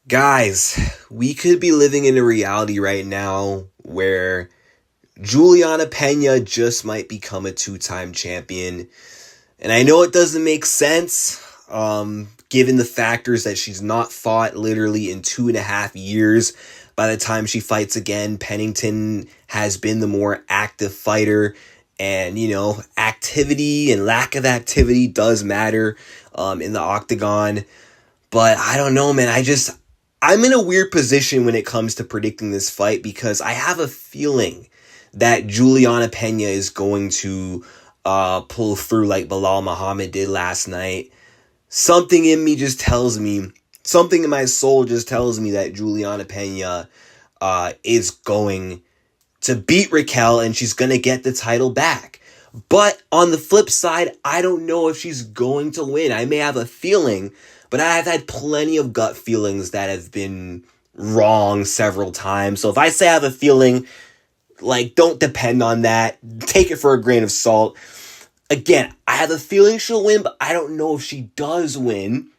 Guys, we could be living in a reality right now where Juliana Peña just might become a two-time champion. And I know it doesn't make sense, given the factors that she's not fought literally in 2.5 years. By the time she fights again, Pennington has been the more active fighter. And, activity and lack of activity does matter in the octagon. But I don't know, man. I'm in a weird position when it comes to predicting this fight because I have a feeling that Juliana Peña is going to pull through like Bilal Muhammad did last night. Something in me just tells me, something in my soul just tells me that Juliana Peña is going to beat Raquel and she's going to get the title back. But on the flip side, I don't know if she's going to win. I may have a feeling, but I've had plenty of gut feelings that have been wrong several times. So if I say I have a feeling, don't depend on that. Take it for a grain of salt. Again, I have a feeling she'll win, but I don't know if she does win.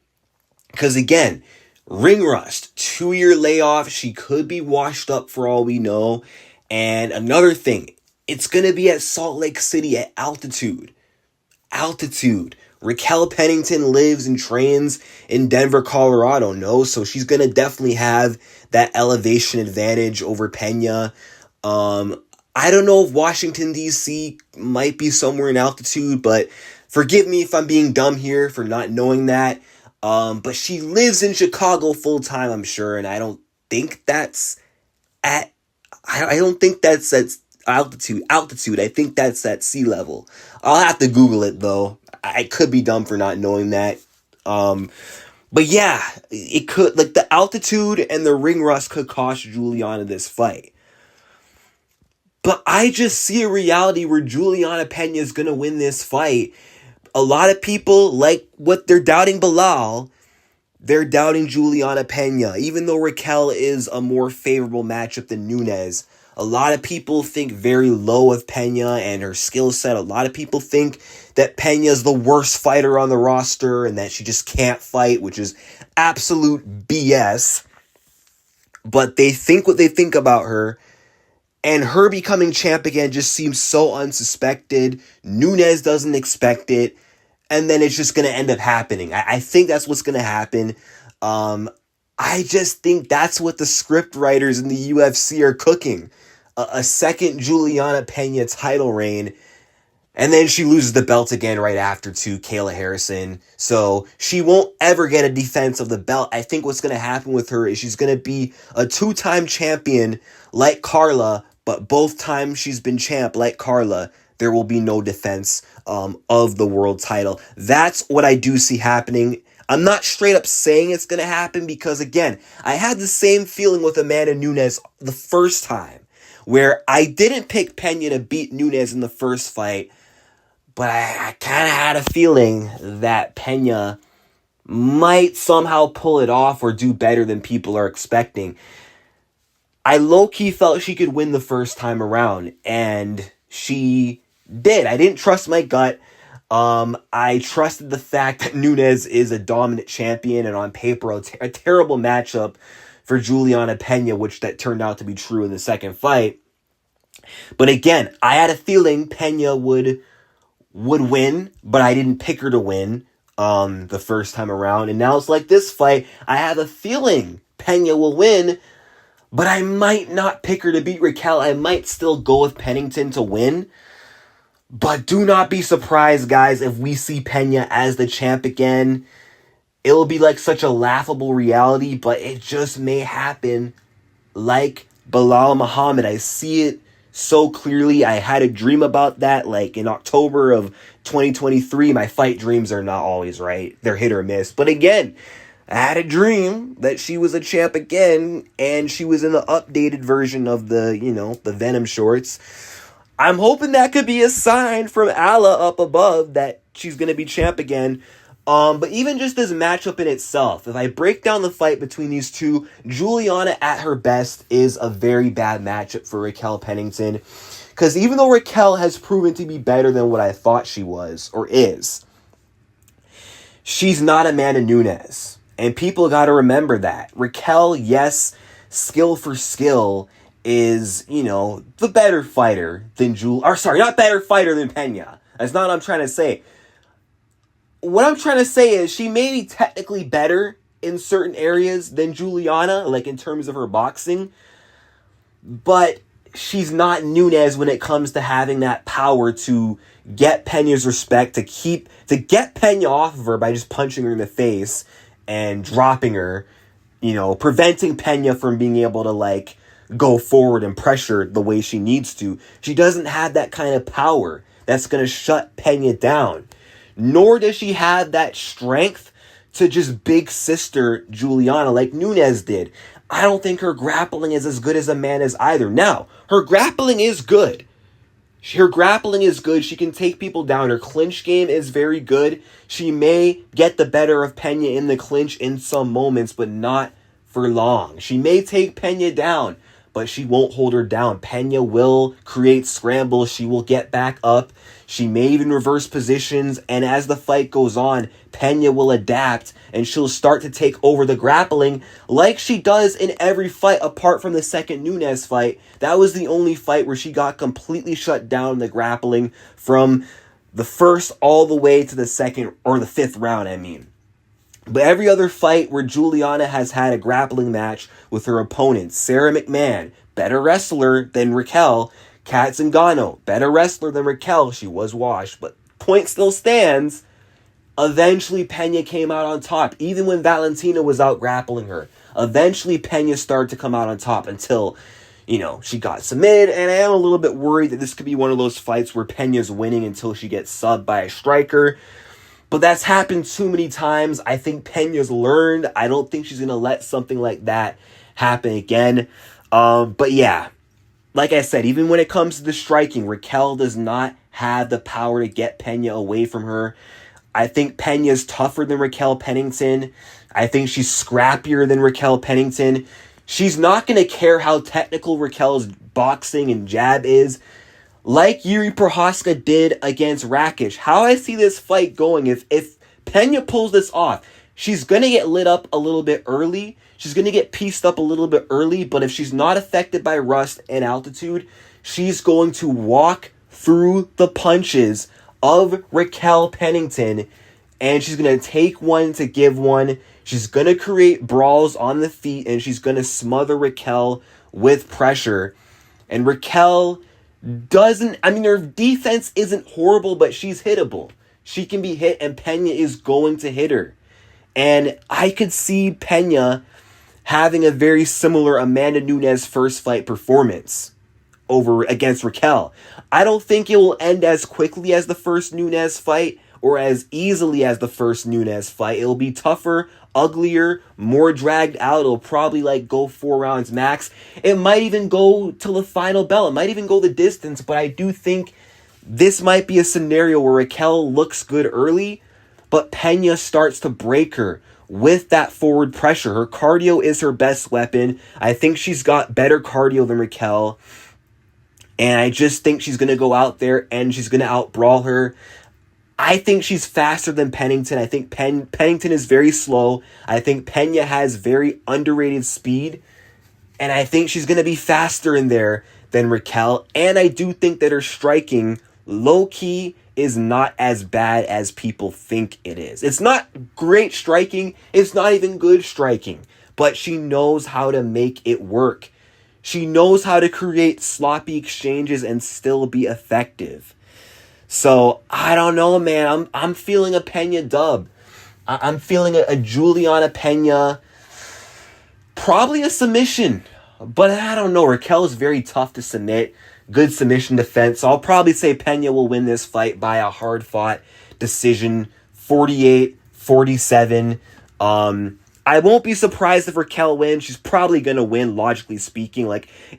Because again, ring rust, 2-year layoff. She could be washed up for all we know. And another thing, it's going to be at Salt Lake City at altitude. Raquel Pennington lives and trains in Denver, Colorado, no? So she's going to definitely have that elevation advantage over Peña. I don't know if Washington, D.C. might be somewhere in altitude, but forgive me if I'm being dumb here for not knowing that. But she lives in Chicago full time, I'm sure, and I don't think that's at altitude. I think that's at sea level. I'll have to Google it though. I could be dumb for not knowing that. But yeah, it could, the altitude and the ring rust could cost Juliana this fight. But I just see a reality where Juliana Peña is going to win this fight. A lot of people, like what they're doubting Bilal, they're doubting Juliana Peña. Even though Raquel is a more favorable matchup than Nunes, a lot of people think very low of Peña and her skill set. A lot of people think that Peña is the worst fighter on the roster and that she just can't fight, which is absolute BS. But they think what they think about her. And her becoming champ again just seems so unsuspected. Nunes doesn't expect it. And then it's just going to end up happening. I think that's what's going to happen. I just think that's what the script writers in the UFC are cooking. A second Juliana Peña title reign. And then she loses the belt again right after to Kayla Harrison. So she won't ever get a defense of the belt. I think what's going to happen with her is she's going to be a 2-time champion like Carla. But both times she's been champ like Carla, there will be no defense of the world title. That's what I do see happening. I'm not straight up saying it's going to happen because, again, I had the same feeling with Amanda Nunes the first time, where I didn't pick Peña to beat Nunes in the first fight, but I kind of had a feeling that Peña might somehow pull it off or do better than people are expecting. I low-key felt she could win the first time around, and she did. I didn't trust my gut. I trusted the fact that Nunes is a dominant champion, and on paper, a terrible matchup for Juliana Peña, which that turned out to be true in the second fight. But again, I had a feeling Peña would win, but I didn't pick her to win the first time around. And now it's like this fight, I have a feeling Peña will win, but I might not pick her to beat Raquel. I might still go with Pennington to win. But do not be surprised, guys, if we see Peña as the champ again. It'll be like such a laughable reality, but it just may happen like Bilal Muhammad. I see it so clearly. I had a dream about that in October of 2023. My fight dreams are not always right. They're hit or miss. But again, I had a dream that she was a champ again, and she was in the updated version of the Venom shorts. I'm hoping that could be a sign from Allah up above that she's going to be champ again. But even just this matchup in itself, if I break down the fight between these two, Juliana at her best is a very bad matchup for Raquel Pennington. Because even though Raquel has proven to be better than what I thought she was, or is, she's not Amanda Nunes. And people got to remember that. Raquel, yes, skill for skill is, the better fighter than not better fighter than Peña. That's not what I'm trying to say. What I'm trying to say is she may be technically better in certain areas than Julianna, like in terms of her boxing, but she's not Nunes when it comes to having that power to get Peña's respect, to get Peña off of her by just punching her in the face and dropping her, preventing Peña from being able to go forward and pressure the way she needs to. She doesn't have that kind of power that's going to shut Peña down. Nor does she have that strength to just big sister Julianna like Nunes did. I don't think her grappling is as good as Amanda's either. Now, her grappling is good. Her grappling is good. She can take people down. Her clinch game is very good. She may get the better of Peña in the clinch in some moments, but not for long. She may take Peña down, but she won't hold her down. Peña will create scrambles. She will get back up. She may even reverse positions, and as the fight goes on, Peña will adapt, and she'll start to take over the grappling like she does in every fight apart from the second Nunes fight. That was the only fight where she got completely shut down in the grappling from the first all the way to the second, or the fifth round, I mean. But every other fight where Julianna has had a grappling match with her opponent, Sarah McMahon, better wrestler than Raquel, Kat Zingano, better wrestler than Raquel, she was washed, but point still stands. Eventually, Peña came out on top, even when Valentina was out grappling her. Eventually, Peña started to come out on top until, she got submitted, and I am a little bit worried that this could be one of those fights where Peña's winning until she gets subbed by a striker. But that's happened too many times. I think Peña's learned. I don't think she's going to let something like that happen again. But yeah, like I said, even when it comes to the striking, Raquel does not have the power to get Peña away from her. I think Peña's tougher than Raquel Pennington. I think she's scrappier than Raquel Pennington. She's not going to care how technical Raquel's boxing and jab is. Like Yuri Prohaska did against Rakic. How I see this fight going, if Peña pulls this off, she's going to get lit up a little bit early. She's going to get pieced up a little bit early, but if she's not affected by rust and altitude, she's going to walk through the punches of Raquel Pennington, and she's going to take one to give one. She's going to create brawls on the feet, and she's going to smother Raquel with pressure. And Raquel her defense isn't horrible, but she's hittable. She can be hit, and Peña is going to hit her. And I could see Peña having a very similar Amanda Nunes first fight performance against Raquel. I don't think it will end as quickly as the first Nunes fight or as easily as the first Nunes fight. It'll be tougher, uglier, more dragged out. It'll probably go 4 rounds max. It might even go till the final bell. It might even go the distance, but I do think this might be a scenario where Raquel looks good early, but Peña starts to break her with that forward pressure. Her cardio is her best weapon. I think she's got better cardio than Raquel. And I just think she's going to go out there and she's going to out-brawl her. I think she's faster than Pennington. I think Pennington is very slow. I think Peña has very underrated speed. And I think she's going to be faster in there than Raquel. And I do think that her striking, low-key, is not as bad as people think it is. It's not great striking. It's not even good striking. But she knows how to make it work. She knows how to create sloppy exchanges and still be effective. So, I don't know, man. I'm feeling a Peña dub. I'm feeling a Julianna Peña. Probably a submission. But I don't know. Raquel is very tough to submit. Good submission defense. So I'll probably say Peña will win this fight by a hard-fought decision. 48-47. I won't be surprised if Raquel wins. She's probably going to win, logically speaking.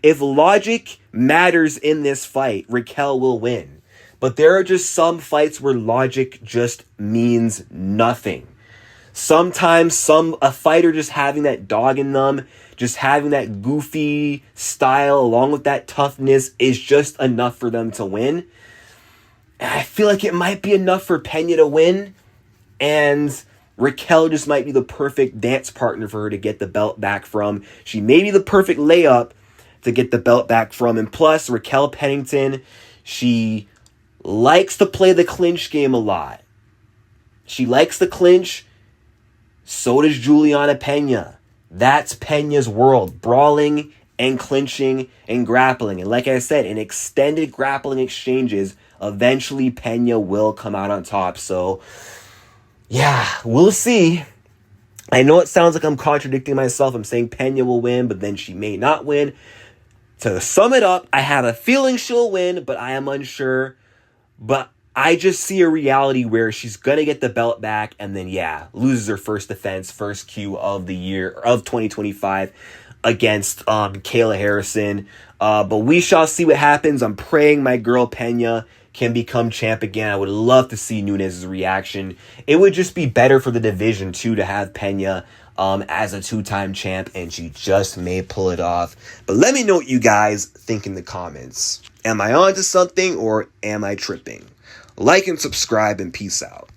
If logic matters in this fight, Raquel will win. But there are just some fights where logic just means nothing. Sometimes a fighter just having that dog in them, just having that goofy style along with that toughness is just enough for them to win. And I feel like it might be enough for Peña to win. And Raquel just might be the perfect dance partner for her to get the belt back from. She may be the perfect layup to get the belt back from. And plus, Raquel Pennington, she likes to play the clinch game a lot. She likes the clinch. So does Julianna Peña. That's Peña's world. Brawling and clinching and grappling. And like I said, in extended grappling exchanges, eventually Peña will come out on top. So, yeah, we'll see. I know it sounds like I'm contradicting myself. I'm saying Peña will win, but then she may not win. To sum it up, I have a feeling she'll win, but I am unsure. But I just see a reality where she's going to get the belt back and then, loses her first defense, first Q of the year, of 2025 against Kayla Harrison. But we shall see what happens. I'm praying my girl Peña can become champ again. I would love to see Nunes' reaction. It would just be better for the division, too, to have Peña as a two-time champ, and she just may pull it off. But let me know what you guys think in the comments. Am I onto something or am I tripping? Like and subscribe and peace out.